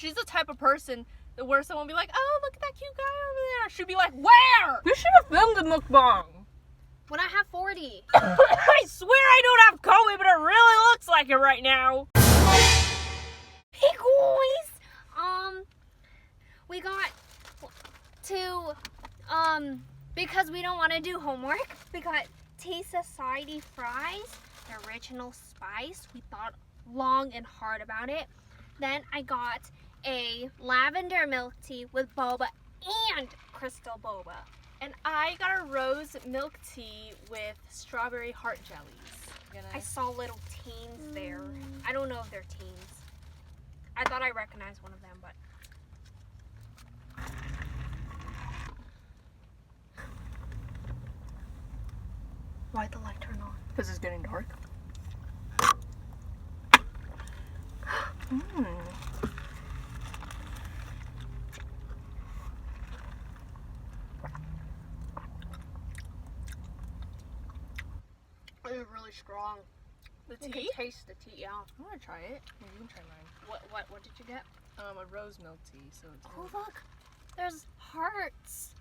She's the type of person that where someone will be like, oh, look at that cute guy over there. She'd be like, where? You should have filmed a mukbang. When I have 40. I swear I don't have COVID, but it really looks like it right now. Hey guys! We got to, because we don't want to do homework, we got Tea Society fries, the original spice. We thought long and hard about it. Then I got a lavender milk tea with boba and crystal boba. And I got a rose milk tea with strawberry heart jellies. I saw little teens there. I don't know if they're teens. I thought I recognized one of them, but... Why'd the light turn on? Because it's getting dark. It's really strong. The You tea? can taste the tea, yeah. I want to try it. Maybe you can try mine. What did you get? A rose milk tea. So it's Oh look, there's hearts.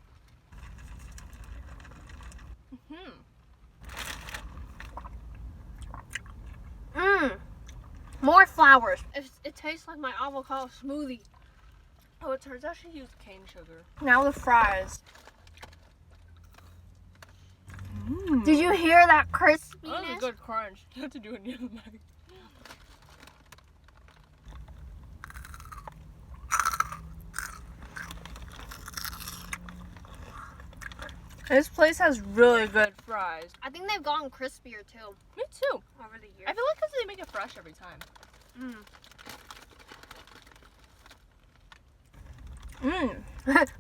More flowers. It tastes like my avocado smoothie. Oh, it turns out she used cane sugar. Now the fries. Did you hear that crispiness? That was a good crunch. You have to do it near the mic. This place has really good fries. I think they've gotten crispier too Me too. over the years. I feel like because they make it fresh every time.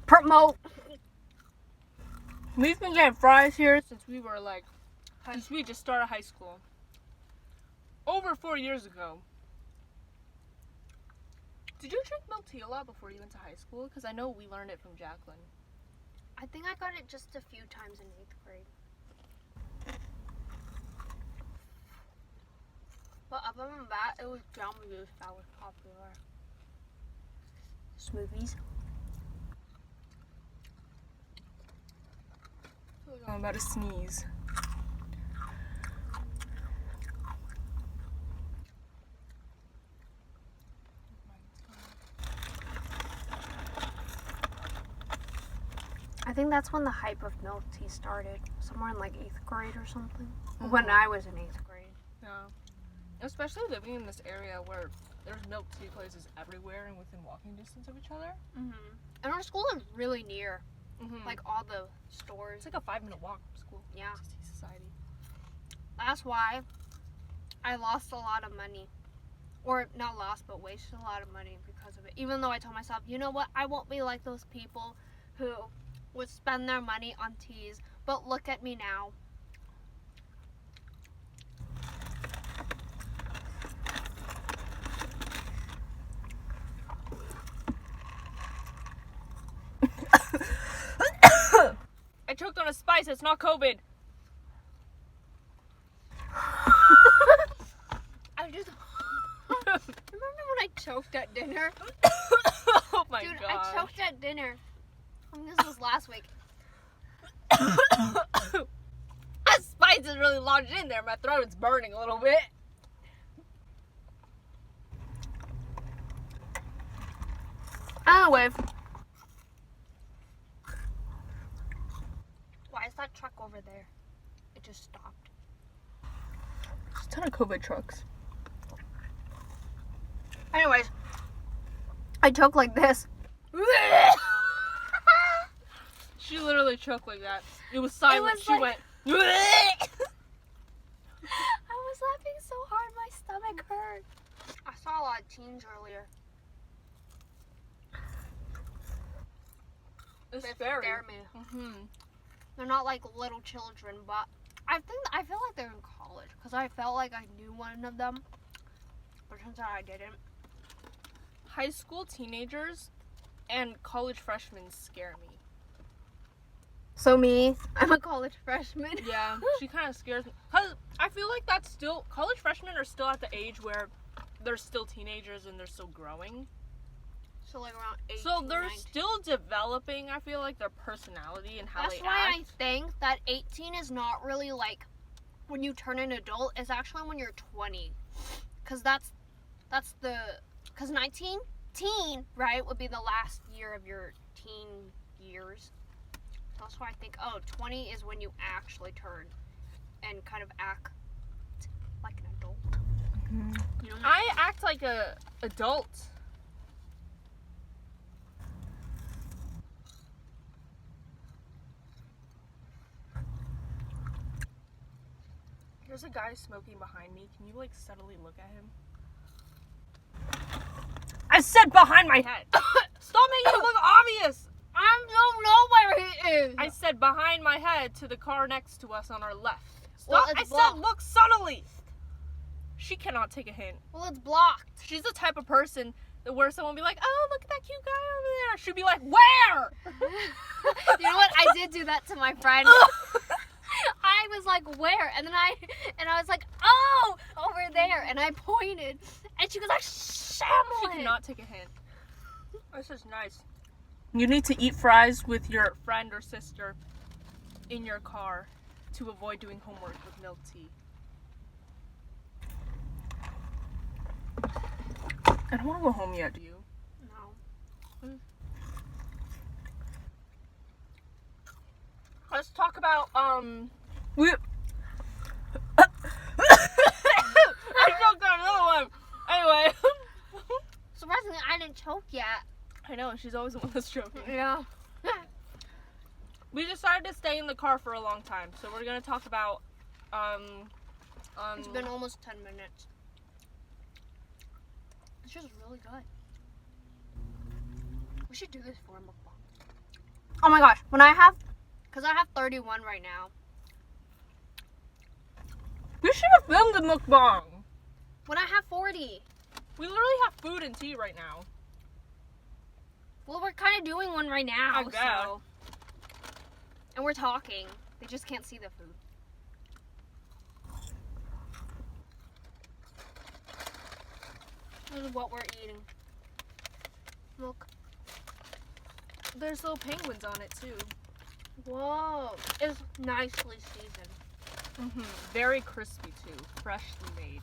Promote. We've been getting fries here since we were like, since we just started high school. Over 4 years ago. Did you drink milk tea a lot before you went to high school? Because I know we learned it from Jacqueline. I think I got it just a few times in 8th grade. But other than that, it was Jamba Juice that was popular. Smoothies. I feel like I'm about to sneeze. I think that's when the hype of milk tea started. Somewhere in like 8th grade or something. When I was in 8th grade. Yeah. Especially living in this area where there's milk tea places everywhere and within walking distance of each other. And our school is really near. Like, Like all the stores. it's like a 5-minute walk from school. Yeah. To Tea Society. That's why I lost a lot of money. Or not lost, but wasted a lot of money because of it. Even though I told myself, you know what? I won't be like those people who would spend their money on teas. But look at me now. I choked on a spice. It's not COVID. I just... Remember when I choked at dinner? Oh my Dude, god. I choked at dinner. I think this was last week. That spice is really lodged in there. My throat is burning a little bit. Anyway. Why is that truck over there? It just stopped. There's a ton of COVID trucks. Anyways. I choked like this. She literally choked like that. It was silent. was She like- went. I was laughing so hard my stomach hurt. I saw a lot of teens earlier. It's They scary. scare me. They're not like little children, but I feel like they're in college because I felt like I knew one of them, but turns out I didn't. High school teenagers and college freshmen scare me. So me, I'm a college freshman. Yeah, she kind of scares me. Cause I feel like that's still, college freshmen are still at the age where they're still teenagers and they're still growing. So like around 18, So they're 19. still developing, I feel like, their personality and how That's they why act. I think that 18 is not really like when you turn an adult. It's actually when you're 20. Because that's the... Because 19, teen, right, would be the last year of your teen years. That's why I think, 20 is when you actually turn and kind of act like an adult. You know what I act like a adult. There's a guy smoking behind me. Can you like subtly look at him? I said behind my head. Stop making it look obvious. I don't know where he is. I said behind my head to the car next to us on our left. Well, Stop. it's I blocked. said look subtly. She cannot take a hint. Well, it's blocked. She's the type of person that where someone will be like, oh, look at that cute guy over there. She'd be like, where? You know what? I did do that to my friend. I was like, where? And I was like, oh, over there. And I pointed. And she was like, She Shamlin. cannot take a hint. This is nice. You need to eat fries with your friend or sister in your car to avoid doing homework with milk tea. I don't want to go home yet, do you? No. Let's talk about, we... I choked on another one. Anyway. Surprisingly, I didn't choke yet. I know, she's always the one that's choking. Yeah. We decided to stay in the car for a long time, so we're gonna talk about, It's been almost 10 minutes. It's just really good. We should do this for a mukbang. Oh my gosh, because I have 31 right now. we should have filmed a mukbang. When I have 40. We literally have food and tea right now. Well, we're kind of doing one right now, I guess. so. And we're talking. They just can't see the food. This is what we're eating. Look. There's little penguins on it too. Whoa. It's nicely seasoned. Very crispy too, freshly made.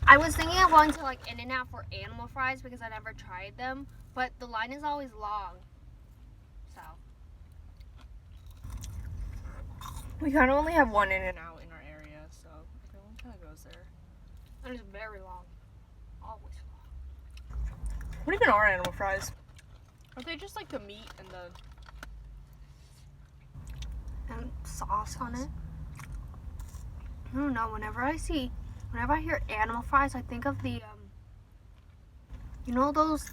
I was thinking of going to like In-N-Out for animal fries because I never tried them, but the line is always long. So. We kind of only have one In-N-Out in our area, so everyone kind of goes there. And it's very long. Always long. What even are animal fries? Are they just like the meat and the... And sauce on it. I don't know, whenever I hear animal fries, I think of the, you know those,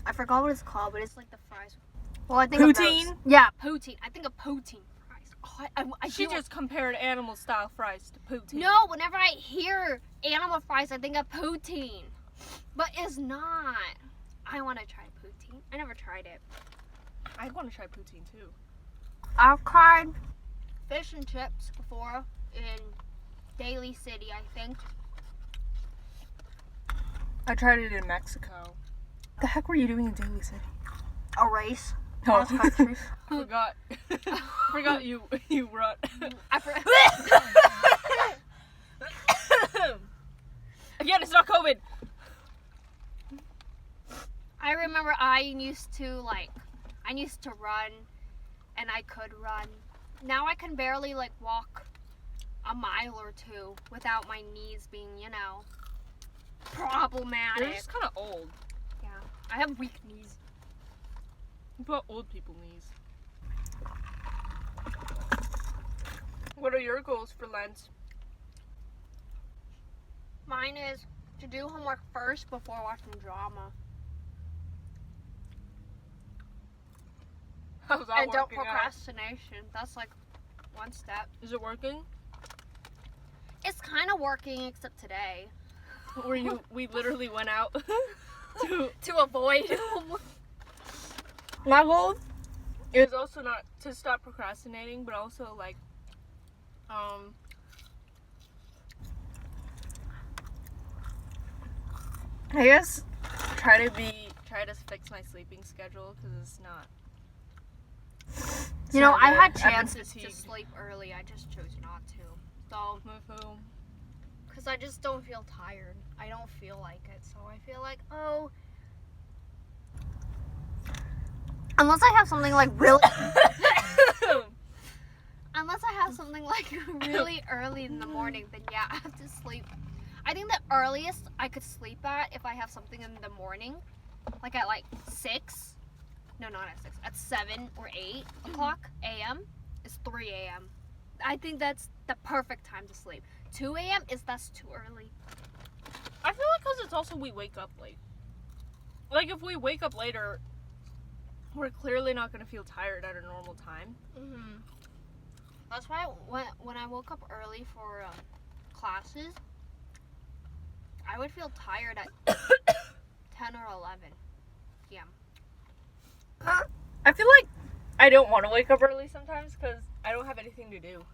I forgot what it's called, but it's like the fries. Well, I think Poutine? of those. Yeah, poutine. I think of poutine fries. Oh, I She feel- just compared animal style fries to poutine. No, whenever I hear animal fries, I think of poutine. But it's not. I want to try poutine. I never tried it. I want to try poutine too. I've tried fish and chips before in Daly City, I think. I tried it in Mexico. What the heck were you doing in Daly City? A race. Oh. Cross country. I forgot you run. I forgot. Again, it's not COVID. I remember I used to run, and I could run. Now I can barely like walk a mile or two without my knees being, problematic. You're just kind of old. Yeah, I have weak knees. You put old people knees. What are your goals for Lent? Mine is to do homework first before watching drama. How's that And don't working out? procrastination. That's like one step. Is it working? It's kind of working except today. We literally went out To avoid. My goal is also not to stop procrastinating, but also like, I guess try to try to fix my sleeping schedule because it's not. You know, I had I've been chances to fatigued. sleep early. I just chose not to. So, Woohoo. because I just don't feel tired. I don't feel like it. So I feel like, oh. Unless I have something like really. Unless I have something like really early in the morning, then yeah, I have to sleep. I think the earliest I could sleep at if I have something in the morning, like at like 6. No, not at 6. At 7 or 8 o'clock a.m. is 3 a.m. I think that's the perfect time to sleep. 2 a.m. that's too early. I feel like because it's also we wake up late. Like if we wake up later, we're clearly not going to feel tired at a normal time. Mm-hmm. That's why when I woke up early for classes, I would feel tired at 10 or 11 p.m. I feel like I don't want to wake up early sometimes because I don't have anything to do.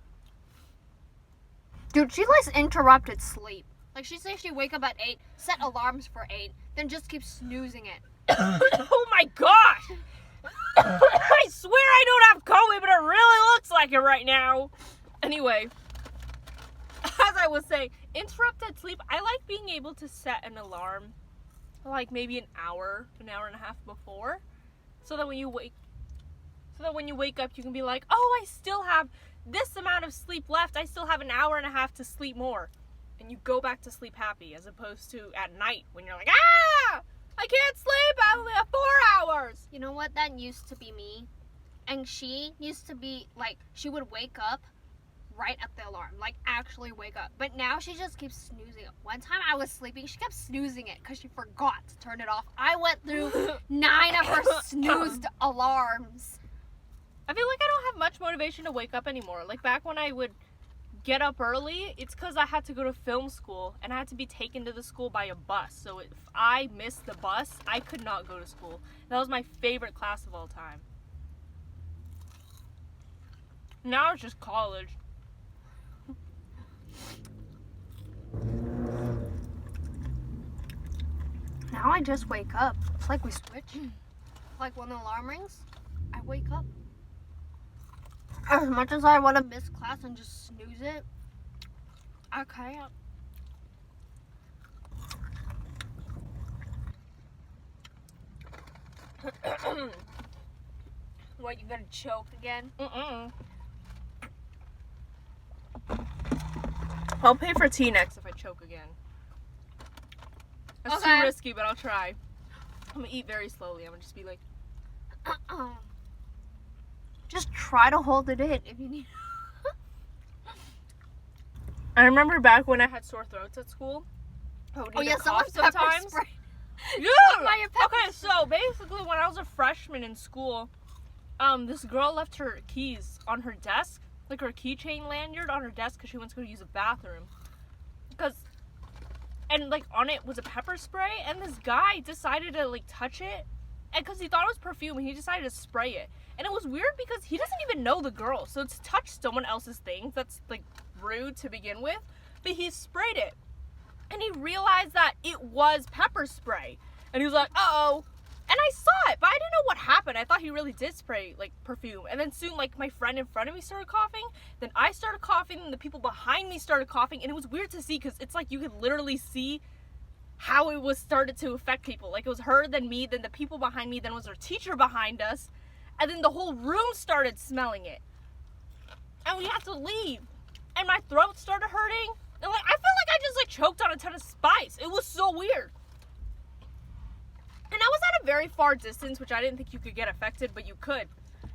Dude, she likes interrupted sleep. Like she says she wake up at 8, set alarms for 8, then just keeps snoozing it. Oh my gosh! I swear I don't have COVID, but it really looks like it right now. Anyway, as I was saying, interrupted sleep, I like being able to set an alarm like maybe an hour and a half before, so that when you wake up you can be like, oh, I still have this amount of sleep left, I still have an hour and a half to sleep more, and you go back to sleep happy, as opposed to at night when you're like, ah, I can't sleep, I only have 4 hours. You know what? That used to be me. And she used to be, like, she would wake up right at the alarm. Like, actually wake up. But now she just keeps snoozing it. One time I was sleeping, she kept snoozing it because she forgot to turn it off. I went through 9 of her snoozed alarms. I feel like I don't have much motivation to wake up anymore. Like, back when I would get up early, it's because I had to go to film school and I had to be taken to the school by a bus. So if I missed the bus, I could not go to school. That was my favorite class of all time. Now it's just college. Now I just wake up. It's like we switch. Like when the alarm rings, I wake up. As much as I want to miss class and just snooze it, I can't. What, you gonna choke again? I'll pay for tea next if I choke again. That's Okay. too risky, but I'll try. I'm gonna eat very slowly. I'm gonna just be like, Just try to hold it in if you need. I remember back when I had sore throats at school. I would need to cough someone pepper sometimes. spray. Yeah. My pepper Okay, so basically when I was a freshman in school, this girl left her keys on her desk, like her keychain lanyard on her desk, because she went to go use a bathroom. And like on it was a pepper spray, and this guy decided to like touch it, and because he thought it was perfume, and he decided to spray it. And it was weird because he doesn't even know the girl, so to touch someone else's things, that's like rude to begin with. But he sprayed it, and he realized that it was pepper spray, and he was like, uh-oh. And I saw it, but I didn't know what happened. I thought he really did spray, like, perfume. And then soon, like, my friend in front of me started coughing. Then I started coughing, and the people behind me started coughing. And it was weird to see, because it's like you could literally see how it was started to affect people. Like, it was her, then me, then the people behind me, then it was our teacher behind us. And then the whole room started smelling it. And we had to leave. And my throat started hurting. And, like, I felt like I just, like, choked on a ton of spice. It was so weird. And I was at a very far distance, which I didn't think you could get affected, but you could.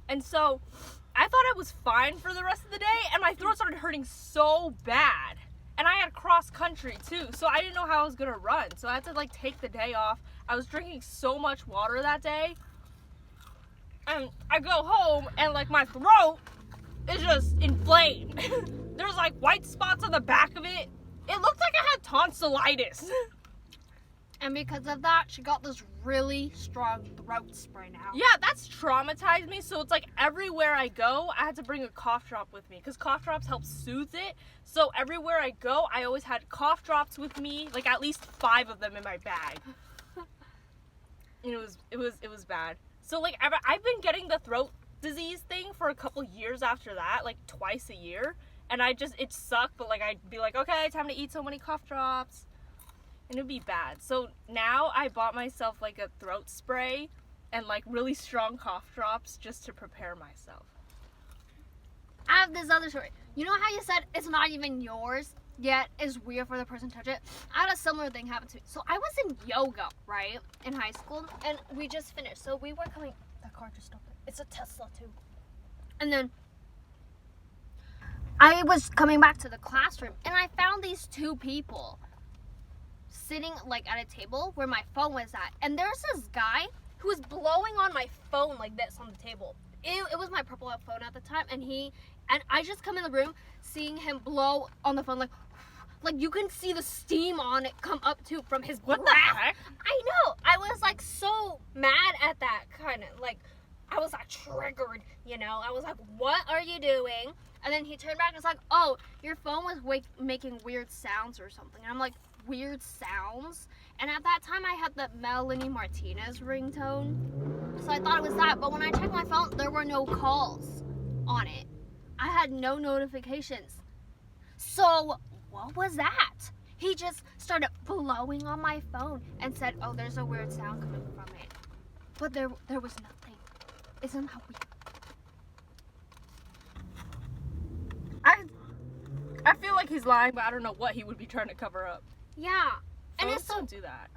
And so, I thought I was fine for the rest of the day, and my throat started hurting so bad. And I had cross country, too, so I didn't know how I was gonna run. So I had to, like, take the day off. I was drinking so much water that day. And I go home, and, like, my throat is just inflamed. There's, like, white spots on the back of it. It looked like I had tonsillitis. And because of that, she got this really strong throat spray now. Yeah, that's traumatized me. So it's like everywhere I go, I had to bring a cough drop with me because cough drops help soothe it. So everywhere I go, I always had cough drops with me, like at least 5 of them in my bag. And it was bad. So like I've been getting the throat disease thing for a couple years after that, like twice a year, and it sucked, but like I'd be like, okay, time to eat so many cough drops, and it'd be bad. So now I bought myself like a throat spray and like really strong cough drops just to prepare myself. I have this other story. You know how you said it's not even yours, yet it's weird for the person to touch it? I had a similar thing happen to me. So I was in yoga, right, in high school, and we just finished. So we were coming. That car just stopped. It's a Tesla too. And then I was coming back to the classroom, and I found these two people sitting like at a table where my phone was at, and there's this guy who was blowing on my phone like this on the table. It was my purple phone at the time, and I just come in the room seeing him blow on the phone like you can see the steam on it come up too from his breath. What the heck? I know. I was like so mad at that kind of like I was like triggered, you know. I was like, "What are you doing?" And then he turned back and was like, "Oh, your phone was making weird sounds or something." And I'm like, "Weird sounds?" And at that time, I had the Melanie Martinez ringtone, so I thought it was that. But when I checked my phone, there were no calls on it. I had no notifications. So what was that? He just started blowing on my phone and said, "Oh, there's a weird sound coming from it." But there was nothing. Isn't that weird? I feel like he's lying, but I don't know what he would be trying to cover up. Yeah. And Phones it's so don't do that.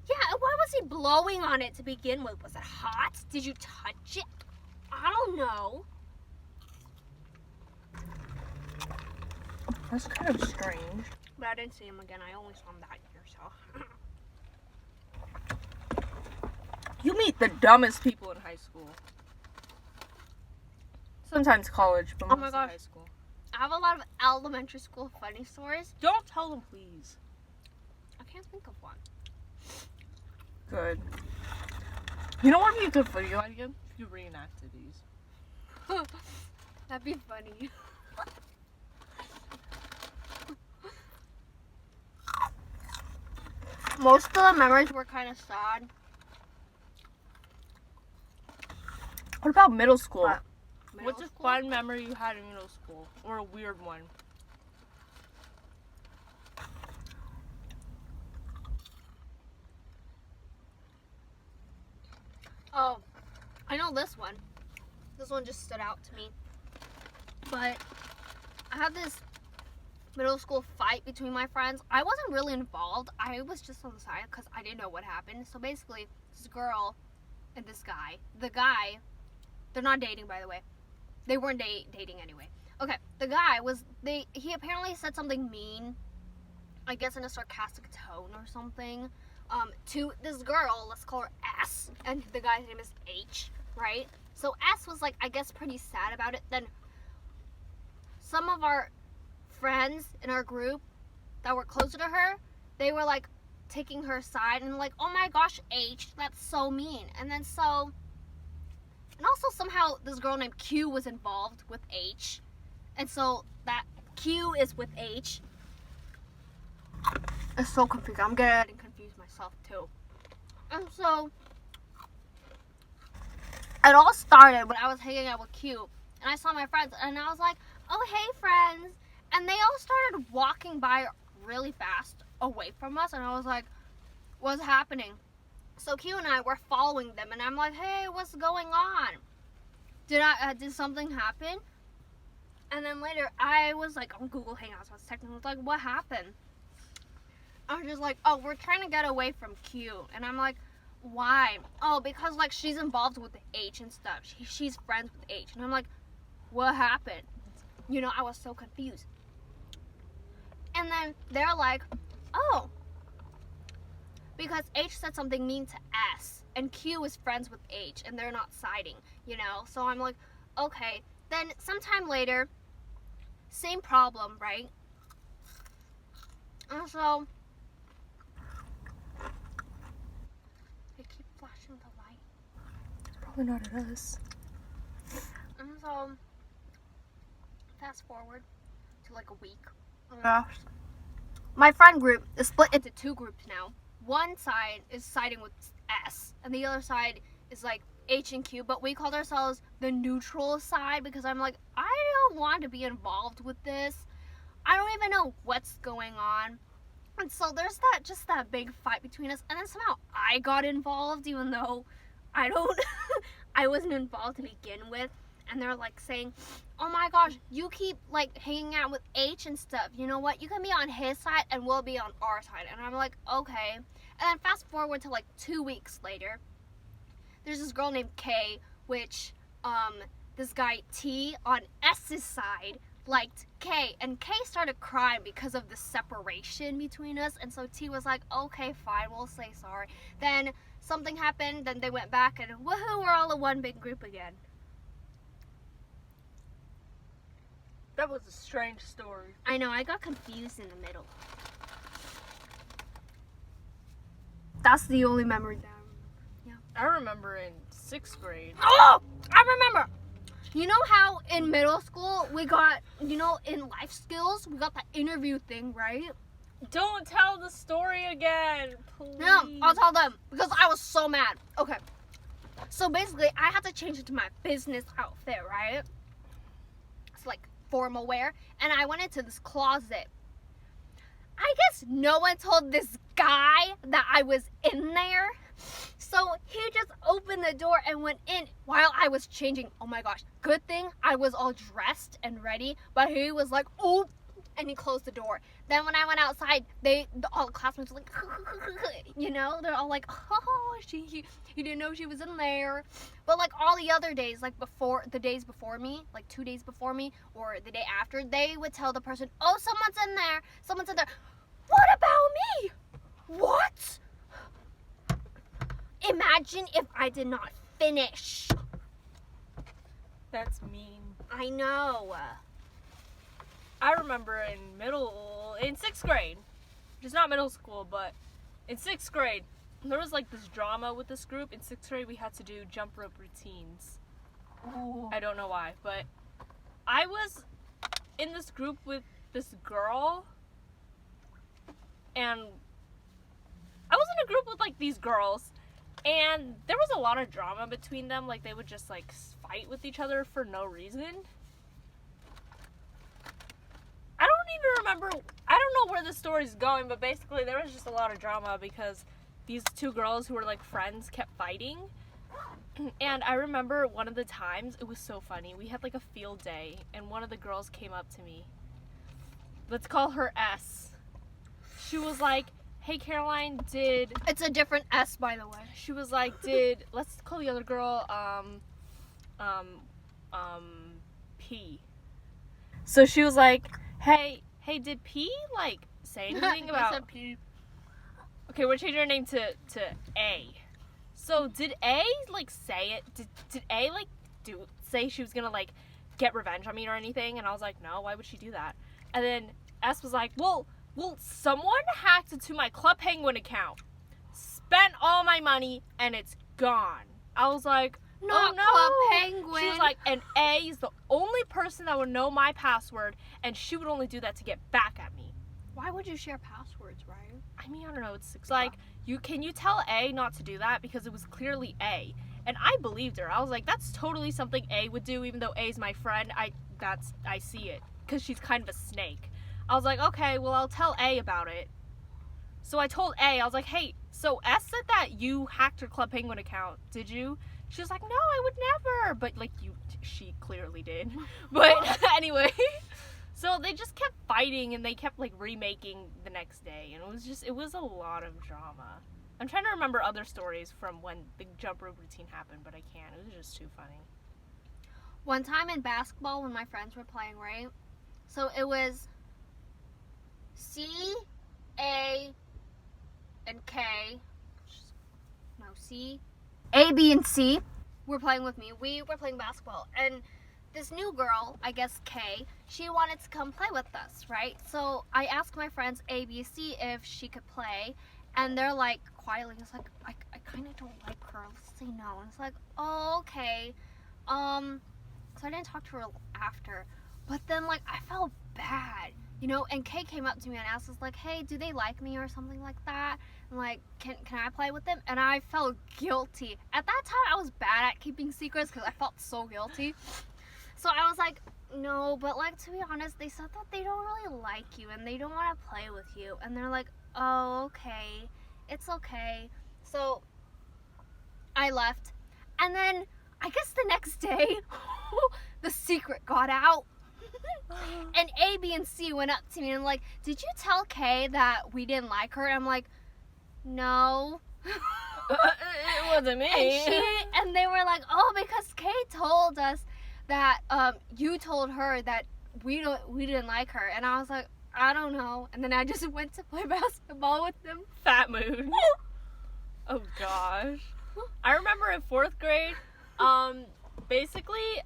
yeah, why was he blowing on it to begin with? Was it hot? Did you touch it? I don't know. That's kind of strange. But I didn't see him again. I only saw him that year, so. You meet the dumbest people in high school. Sometimes college, but Oh my mostly gosh. high school. I have a lot of elementary school funny stories. Don't tell them, please. I can't think of one. Good. You know what would be a good video idea? If you reenacted these. That'd be funny. Most of the memories were kind of sad. What about middle school? What? What's a Middle school? fun memory you had in middle school? Or a weird one? Oh, I know this one. This one just stood out to me. But I had this middle school fight between my friends. I wasn't really involved. I was just on the side because I didn't know what happened. So basically, this girl and this guy. The guy, they're not dating, by the way. They weren't dating anyway. Okay, the guy he apparently said something mean, I guess in a sarcastic tone or something, to this girl, let's call her S, and the guy's name is H, right? So S was like, I guess pretty sad about it. Then some of our friends in our group that were closer to her, they were like taking her side and like, oh my gosh, H, that's so mean. And also somehow this girl named Q was involved with H. And so that Q is with H. It's so confusing. I'm getting confused myself too. And so it all started when I was hanging out with Q. And I saw my friends and I was like, oh, hey friends. And they all started walking by really fast away from us. And I was like, what's happening? So Q and I were following them. And I'm like, hey, what's going on? Did something happen? And then later, I was like on Google Hangouts. I was texting. I was like, what happened? I was just like, oh, we're trying to get away from Q. And I'm like, why? Oh, because like she's involved with the H and stuff. She's friends with H. And I'm like, what happened? You know, I was so confused. And then they're like, oh, because H said something mean to S. And Q is friends with H. And they're not siding, you know? So I'm like, okay. Then sometime later, same problem, right? And so they keep flashing the light. It's probably not at us. And so fast forward to like a week. Yeah. My friend group is split into two groups now. one side is siding with S, and the other side is like H and Q, but we called ourselves the neutral side because I'm like, I don't want to be involved with this. I don't even know what's going on. And so there's that big fight between us, and then somehow I got involved even though I wasn't involved to begin with. And they're like saying, oh my gosh, you keep like hanging out with H and stuff. You know what? You can be on his side and we'll be on our side. And I'm like, okay. And then fast forward to like 2 weeks later, there's this girl named K, which this guy T on S's side liked K, and K started crying because of the separation between us. And so T was like, okay, fine, we'll say sorry. Then something happened, then they went back, and woohoo, we're all in one big group again. That was a strange story. I know, I got confused in the middle. That's the only memory that I remember in 6th grade. Oh, I remember. You know how in middle school we got, in life skills, we got that interview thing, right? Don't tell the story again, please. No, I'll tell them because I was so mad. Okay. So basically, I had to change into my business outfit, right? It's like formal wear. And I went into this closet. I guess no one told this guy that I was in there. So he just opened the door and went in while I was changing. Oh my gosh. Good thing I was all dressed and ready. But he was like, oh, and he closed the door. Then when I went outside, all the classmates were like, they're all like, oh, he didn't know she was in there. But like all the other days, like the days before me, like 2 days before me, or the day after, they would tell the person, oh, someone's in there. Someone's in there. What about me? What? Imagine if I did not finish. That's mean. I know. I remember in 6th grade, which is not middle school, but in 6th grade, there was like this drama with this group. In 6th grade, we had to do jump rope routines. Ooh. I don't know why, but I was in this group with this girl, and I was in a group with like these girls, and there was a lot of drama between them. Like they would just like fight with each other for no reason. I don't even remember, I don't know where the story's going, but basically there was just a lot of drama because these two girls who were like friends kept fighting. And I remember one of the times, it was so funny, we had like a field day and one of the girls came up to me. Let's call her S. She was like, hey Caroline, It's a different S, by the way. she was like, let's call the other girl, P. So she was like, hey, did P, like, say anything about... I said P. Okay, we're changing her name to A. So, did A, like, say it? Did A, like, say she was gonna, like, get revenge on me or anything? And I was like, no, why would she do that? And then S was like, well, someone hacked into my Club Penguin account, spent all my money, and it's gone. I was like... Not no. Club Penguin. She was like, and A is the only person that would know my password, and she would only do that to get back at me. Why would you share passwords, right? I mean, I don't know. It's like, can you tell A not to do that? Because it was clearly A. And I believed her. I was like, that's totally something A would do, even though A is my friend. I see it. Because she's kind of a snake. I was like, okay, well, I'll tell A about it. So I told A, I was like, hey, so S said that you hacked her Club Penguin account. Did you? She was like, no, I would never. But, like, she clearly did. But, anyway. So, they just kept fighting, and they kept, like, remaking the next day. And it was a lot of drama. I'm trying to remember other stories from when the jump rope routine happened, but I can't. It was just too funny. One time in basketball when my friends were playing, right? So, it was C, A, and K. No, C, A, B, and C were playing with me. We were playing basketball, and this new girl, I guess K, she wanted to come play with us, right? So I asked my friends A, B, C if she could play, and they're like, quietly, it's like, I kind of don't like her. Let's say no. And it's like, oh, okay. So I didn't talk to her after, but then like I felt bad and Kay came up to me and asked us, like, hey, do they like me or something like that? And, like, can I play with them? And I felt guilty. At that time, I was bad at keeping secrets because I felt so guilty. So I was like, no, but, like, to be honest, they said that they don't really like you and they don't want to play with you. And they're like, oh, okay, it's okay. So I left. And then I guess the next day, the secret got out. And A, B, and C went up to me and like, did you tell Kay that we didn't like her? And I'm like, no. It wasn't me. And they were like, oh, because Kay told us that you told her that we didn't like her. And I was like, I don't know. And then I just went to play basketball with them. Fat mood. Oh gosh. I remember in 4th grade, basically,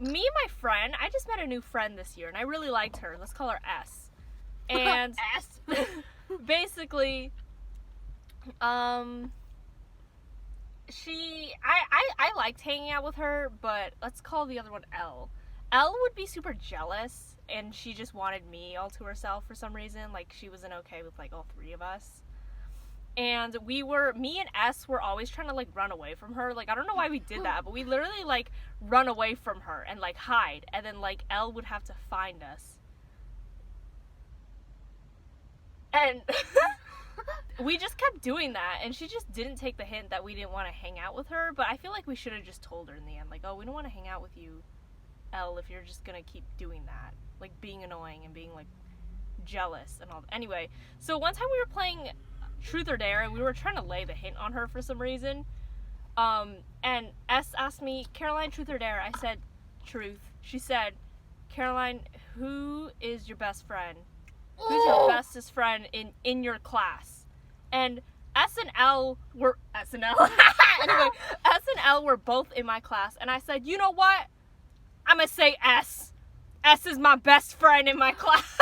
me and my friend, I just met a new friend this year and I really liked her. Let's call her S. And S. basically, I liked hanging out with her, but let's call the other one L. L would be super jealous and she just wanted me all to herself for some reason. Like, she wasn't okay with like all 3 of us. And me and S were always trying to like run away from her. Like, I don't know why we did that, but we literally like run away from her and like hide. And then like Elle would have to find us. And we just kept doing that. And she just didn't take the hint that we didn't want to hang out with her. But I feel like we should have just told her in the end. Like, oh, we don't want to hang out with you, Elle, if you're just going to keep doing that. Like, being annoying and being like jealous and all that. Anyway, so one time we were playing Truth or Dare, and we were trying to lay the hint on her for some reason. And S asked me, Caroline, truth or dare? I said, truth. She said, Caroline, who is your best friend? Who's your bestest friend in your class? And S and L were anyway, S and L were both in my class, and I said, you know what? I'm gonna say S. S is my best friend in my class.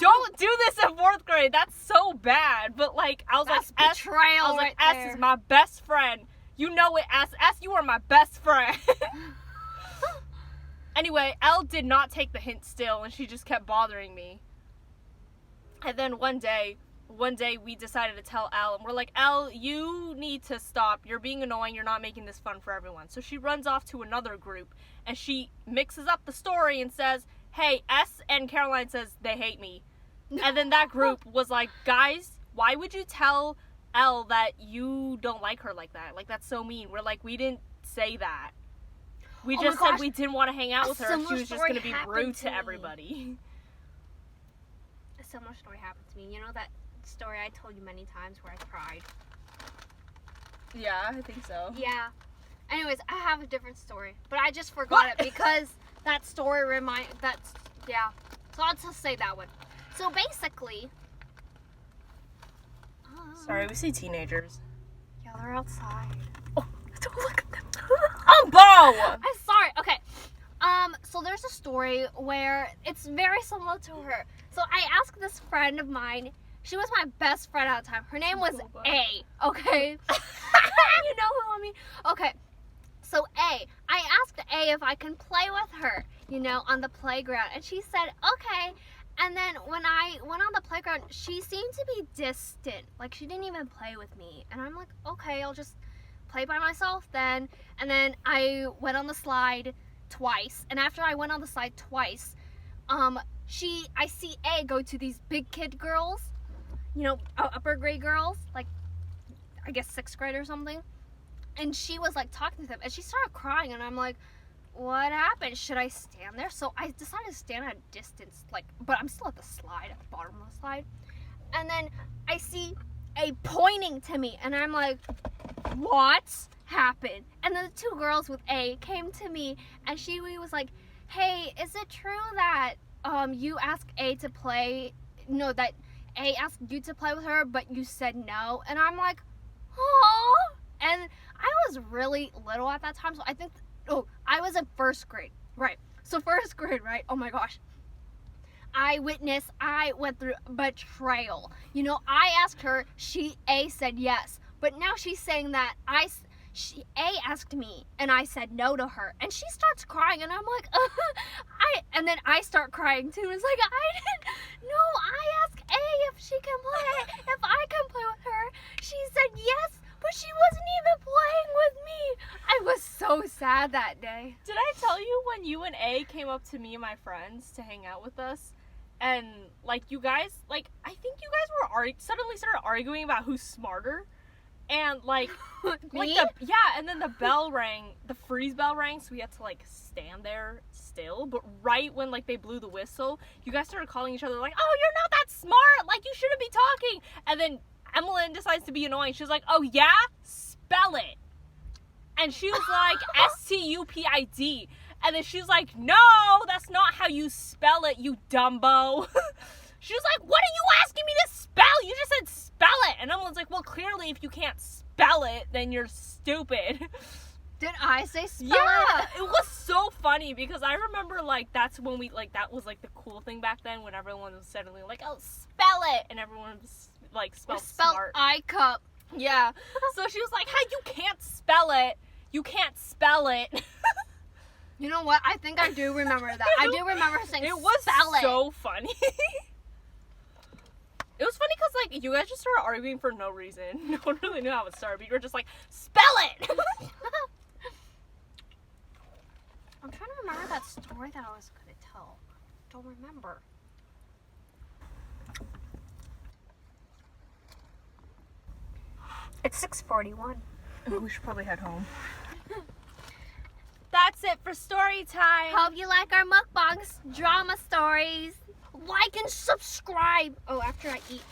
Don't do this in 4th grade. That's so bad. But like, I was That's like, betrayal. I was like, right S there. is my best friend. You know it, S. S, you are my best friend. Anyway, L did not take the hint still, and she just kept bothering me. And then one day we decided to tell L, and we're like, L, you need to stop. You're being annoying. You're not making this fun for everyone. So she runs off to another group, and she mixes up the story and says, hey, S and Caroline says they hate me. And then that group was like, guys, why would you tell Elle that you don't like her like that? Like, that's so mean. We're like, we didn't say that. We just said we didn't want to hang out with her if she was just going to be rude to everybody. A similar story happened to me. You know that story I told you many times where I cried? Yeah, I think so. Yeah. Anyways, I have a different story, but I just forgot it because that story yeah. So I'll just say that one. So basically, Sorry, we see teenagers. yeah, they're outside. Oh, don't look at them. Bo! I'm sorry. Okay. So there's a story where it's very similar to her. So I asked this friend of mine. She was my best friend at the time. Her name was A. Okay. You know who I mean? Okay. So A, I asked A if I can play with her, on the playground. And she said, okay. And then when I went on the playground, she seemed to be distant. Like, she didn't even play with me. And I'm like, okay, I'll just play by myself then. And then I went on the slide twice. And after I went on the slide twice, I see A go to these big kid girls, upper grade girls, like, I guess 6th grade or something. And she was like talking to them, and she started crying, and I'm like, what happened? Should I stand there? So I decided to stand at a distance, but I'm still at the slide, at the bottom of the slide. And then I see A pointing to me, and I'm like, what happened? And then the 2 girls with A came to me, and she was like, hey, is it true that you asked A to play, that A asked you to play with her, but you said no? And I'm like, oh. And I was really little at that time, so I think, I was in 1st grade, right? So 1st grade, right? Oh my gosh. I went through betrayal. I asked her, A said yes, but now she's saying that A asked me, and I said no to her, and she starts crying, and I'm like, and then I start crying too. It's like, I asked A if she can play, if I can play with her. She said yes, but she wasn't even playing with me. I was so sad that day. Did I tell you when you and A came up to me and my friends to hang out with us? And, like, you guys, like, I think you guys were suddenly started arguing about who's smarter. And, like, Me? and then the bell rang, the freeze bell rang, so we had to, like, stand there still. But right when, like, they blew the whistle, you guys started calling each other, like, oh, you're not that smart, like, you shouldn't be talking. And then Emme-lemon decides to be annoying. She's like, oh, yeah? Spell it. And she was like, Stupid. And then she's like, no, that's not how you spell it, you dumbo. She was like, what are you asking me to spell? You just said spell it. And Emmelin's like, well, clearly if you can't spell it, then you're stupid. Did I say spell Yeah, it? it was so funny because I remember, like, that's when we, like, that was, like, the cool thing back then when everyone was suddenly like, oh, spell it. And everyone was, like, spelled smart. I cup. Yeah. So she was like, hey, you can't spell it. You can't spell it. You know what? I think I do remember that. I do remember saying It was spell it. so funny. It was funny because, like, you guys just started arguing for no reason. No one really knew how it started, but you were just like, spell it! I'm trying to remember that story that I was going to tell. Don't remember. It's 6:41. We should probably head home. That's it for story time. Hope you like our mukbangs, drama stories. Like and subscribe. Oh, after I eat.